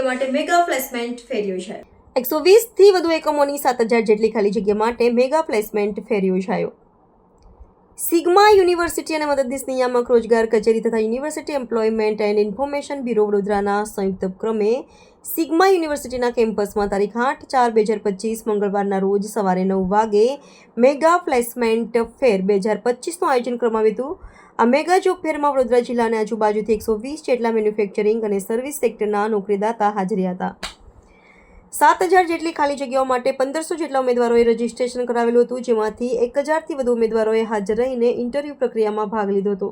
જગ્યા માટે mega placement ફેર યોજાયો। 120થી વધુ એકમોની 7,000 જેટલી ખાલી જગ્યા માટે મેગા પ્લેસમેન્ટ ફેર યોજાયો। સિગ્મા યુનિવર્સિટી અને મદદનીશ નિયામક રોજગાર કચેરી તથા university employment and information bureau વડોદરાના સંયુક્ત ઉપક્રમે સિગ્મા યુનિવર્સિટીના કેમ્પસમાં તારીખ 8/4/2025 મંગળવારના રોજ સવારે 9 વાગે મેગા પ્લેસમેન્ટ ફેર 2025નું આયોજન કરવામાં આવ્યું હતું। આ મેગા જોબ ફેરમાં વડોદરા જિલ્લા અને આજુબાજુથી 120 જેટલા મેન્યુફેક્ચરિંગ અને સર્વિસ સેક્ટરના નોકરીદાતા હાજર હતા। 7,000 જેટલી ખાલી જગ્યાઓ માટે 1,500 જેટલા ઉમેદવારોએ રજીસ્ટ્રેશન કરાવેલું હતું, જેમાંથી 1,000થી વધુ ઉમેદવારોએ હાજર રહીને ઇન્ટરવ્યૂ પ્રક્રિયામાં ભાગ લીધો હતો।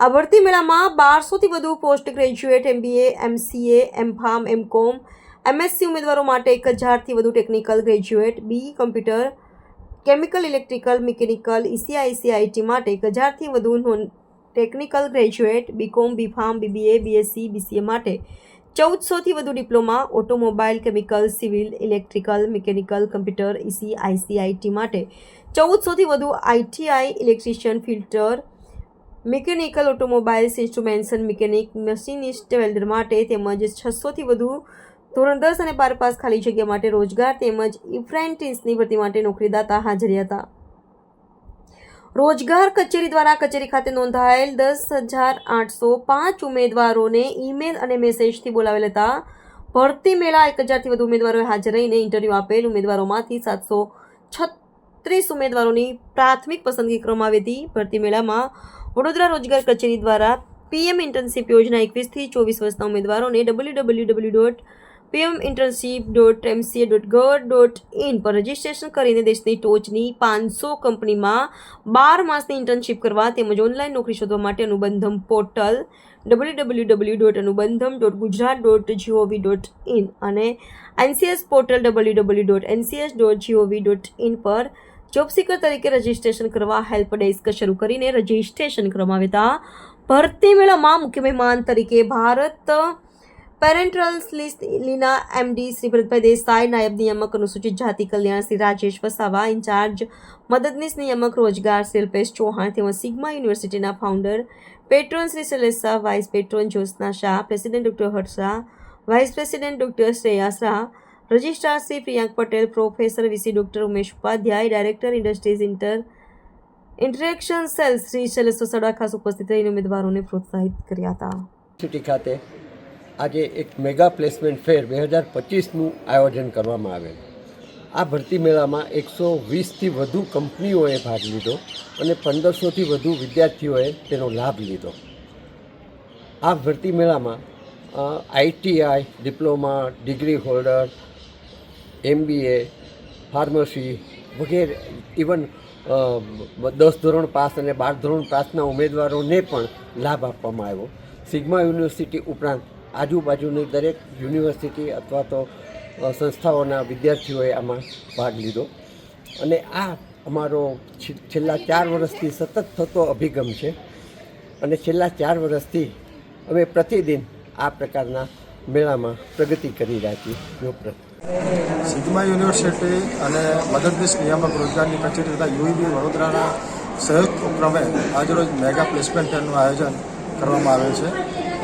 આ ભરતી મેળામાં 1200થી વધુ post graduate MBA, MCA, M.Pharm, M.Com, MSc ઉમેદવારો માટે 1,000થી વધુ technical graduate, BE computer, chemical, electrical, mechanical, ECIC માટે 1,000થી વધુ non technical graduate, B.Com, B.Pharm, BBA, BSc, BCA માટે 1,400થી વધુ diploma, automobile, chemical, civil, electrical, mechanical, computer, ECIC માટે 1,400થી વધુ ITI, electrician, filter, mechanical, automobiles, instrumentation mechanic, machinist, welder માટે તેમજ 600થી વધુ ધોરણ 10 અને 12 પાસ ખાલી જગ્યા માટે રોજગાર તેમજ એપ્રેન્ટિસની ભરતી માટે નોકરીદાતા હાજર હતા। રોજગાર કચેરી દ્વારા કચેરી ખાતે નોંધાયેલ 10,805 ઉમેદવારોને ઈમેલ અને મેસેજથી બોલાવેલ હતા। ભરતી મેળા 1,000થી વધુ ઉમેદવારોએ હાજર રહીને ઇન્ટરવ્યૂ આપેલ ઉમેદવારોમાંથી 736 ઉમેદવારોની પ્રાથમિક પસંદગી કરવામાં આવી હતી। ભરતી મેળામાં વડોદરા રોજગાર કચેરી દ્વારા PM ઇન્ટર્નશીપ યોજના 21થી 24 વર્ષના ઉમેદવારોને www.pminternship.mca.gov.in પર રજીસ્ટ્રેશન કરીને દેશની ટોચની 500 કંપનીમાં 12 માસની ઇન્ટર્નશીપ કરવા તેમજ ઓનલાઈન નોકરી શોધવા માટે અનુબંધમ પોર્ટલ www.anubandham.gujarat.gov.in અને NCS પોર્ટલ www.ncs.gov.in પર જોબ સિકર તરીકે રજીસ્ટ્રેશન કરવા હેલ્પ ડેસ્ક શરૂ કરીને રજીસ્ટ્રેશન કરવામાં આવ્યા હતા। ભરતી મેળામાં મુખ્ય મહેમાન તરીકે ભારત પેરેન્ટલ્સ લીના MD શ્રી ભરતભાઈ દેસાઈ, નાયબ નિયામક અનુસૂચિત જાતિ કલ્યાણ શ્રી રાજેશ વસાવા, ઇન્ચાર્જ મદદનીશ નિયામક રોજગાર શ્રી અલ્પેશ ચૌહાણ તેમજ સિગ્મા યુનિવર્સિટીના founder patron Shri Shailesh Shah, vice patron Jyotsna Shah, president doctor Harsh Shah, vice president doctor Shreya Shah, registrar Shri Priyank Patel, professor VC doctor Umesh Upadhyay, director industries interaction cell Shri Shailesh Vasada ખાસ ઉપસ્થિત રહીને ઉમેદવારોને પ્રોત્સાહિત કર્યા હતા। ખાતે આજે એક મેગા પ્લેસમેન્ટ ફેર 2025નું આયોજન કરવામાં આવેલ। આ ભરતી મેળામાં 120થી વધુ કંપનીઓએ ભાગ લીધો અને 1,500થી વધુ વિદ્યાર્થીઓએ તેનો લાભ લીધો। આ ભરતી મેળામાં ITI, diploma, degree holder, MBA, pharmacy વગેરે ઇવન 10 ધોરણ પાસ અને 12 ધોરણ પાસના ઉમેદવારોને પણ લાભ આપવામાં આવ્યો। સિગ્મા યુનિવર્સિટી ઉપરાંત આજુબાજુની દરેક યુનિવર્સિટી અથવા તો સંસ્થાઓના વિદ્યાર્થીઓએ આમાં ભાગ લીધો અને આ અમારો છેલ્લા 4 વર્ષથી સતત થતો અભિગમ છે અને છેલ્લા 4 વર્ષથી અમે પ્રતિદિન આ પ્રકારના મેળામાં પ્રગતિ કરી રહ્યા છીએ। સિગ્મા યુનિવર્સિટી અને મદદનીશ નિયામક રોજગારની કચેરી તથા UEB વડોદરાના સંયુક્ત ઉપક્રમે આજરોજ મેગા પ્લેસમેન્ટ ફેરનું આયોજન કરવામાં આવેલ છે।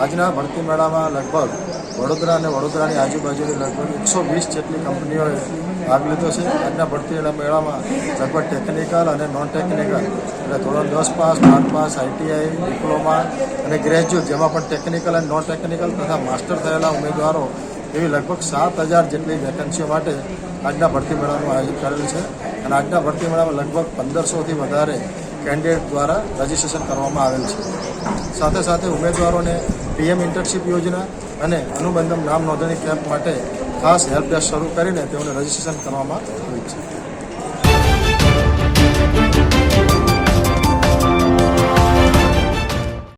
આજના ભરતી મેળામાં લગભગ વડોદરા અને વડોદરાની આજુબાજુની લગભગ 120 જેટલી કંપનીઓએ ભાગ લીધો છે। આજના ભરતી મેળામાં લગભગ ટેકનિકલ અને નોન ટેકનિકલ એટલે ધોરણ 10 પાસ, 12 પાસ, ITI, ડિપ્લોમા અને ગ્રેજ્યુએટ જેમાં પણ ટેકનિકલ અને નોન ટેકનિકલ તથા માસ્ટર થયેલા ઉમેદવારો એવી લગભગ 7,000 જેટલી વેકેન્સીઓ માટે આજના ભરતી મેળાનું આયોજન કરેલું છે અને આજના ભરતી મેળામાં લગભગ 1,500થી વધારે કેન્ડિડેટ દ્વારા રજીસ્ટ્રેશન કરવામાં આવેલ છે। સાથે સાથે ઉમેદવારોને PM ઇન્ટર્નશીપ યોજના અને અનુબંધમ નામ નોંધણી કેમ્પ માટે ખાસ હેલ્પ ડેસ્ક શરૂ કરીને તેઓને રજીસ્ટ્રેશન કરવામાં આવ્યું છે।